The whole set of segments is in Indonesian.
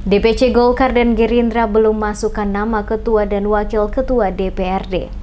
DPC Golkar dan Gerindra belum masukkan nama ketua dan wakil ketua DPRD.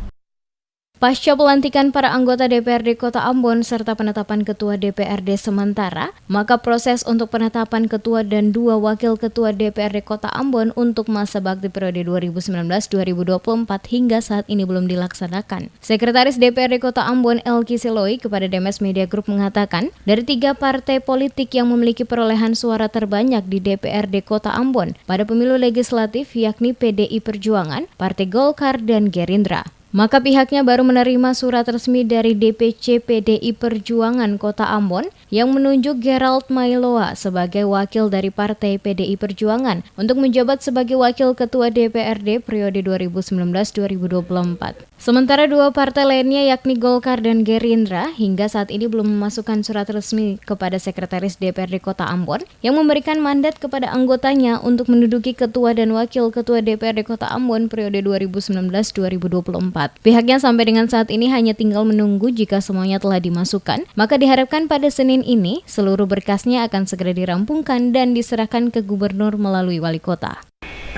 Pasca pelantikan para anggota DPRD Kota Ambon serta penetapan ketua DPRD sementara, maka proses untuk penetapan ketua dan 2 wakil ketua DPRD Kota Ambon untuk masa bakti periode 2019-2024 hingga saat ini belum dilaksanakan. Sekretaris DPRD Kota Ambon Elki Siloi kepada DMS Media Group mengatakan, dari 3 partai politik yang memiliki perolehan suara terbanyak di DPRD Kota Ambon pada pemilu legislatif yakni PDI Perjuangan, Partai Golkar, dan Gerindra. Maka pihaknya baru menerima surat resmi dari DPC PDI Perjuangan Kota Ambon yang menunjuk Gerald Mailoa sebagai wakil dari Partai PDI Perjuangan untuk menjabat sebagai wakil ketua DPRD periode 2019-2024. Sementara 2 partai lainnya yakni Golkar dan Gerindra hingga saat ini belum memasukkan surat resmi kepada Sekretaris DPRD Kota Ambon yang memberikan mandat kepada anggotanya untuk menduduki ketua dan wakil ketua DPRD Kota Ambon periode 2019-2024. Pihaknya sampai dengan saat ini hanya tinggal menunggu jika semuanya telah dimasukkan, maka diharapkan pada Senin ini seluruh berkasnya akan segera dirampungkan dan diserahkan ke gubernur melalui wali kota.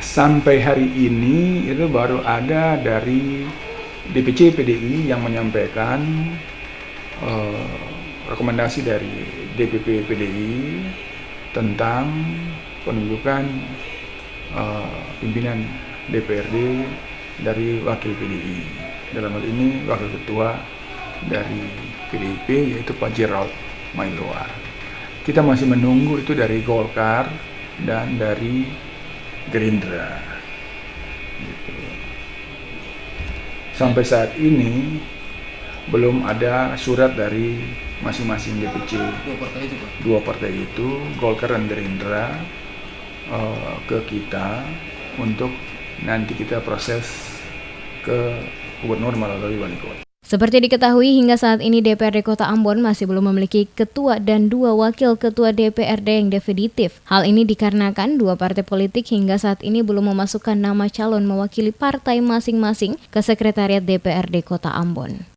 Sampai hari ini itu baru ada dari DPC PDI yang menyampaikan rekomendasi dari DPP PDI tentang penunjukan pimpinan DPRD dari wakil PDI. Dalam hal ini wakil ketua dari PDIP yaitu Pak Gerald Mailoa. Kita masih menunggu itu dari Golkar dan dari Gerindra. Gitu. Sampai saat ini belum ada surat dari masing-masing DPC. Dua partai itu Golkar dan Gerindra ke kita untuk nanti kita proses ke gubernur melalui wali kota. Seperti diketahui hingga saat ini DPRD Kota Ambon masih belum memiliki ketua dan 2 wakil ketua DPRD yang definitif. Hal ini dikarenakan 2 partai politik hingga saat ini belum memasukkan nama calon mewakili partai masing-masing ke Sekretariat DPRD Kota Ambon.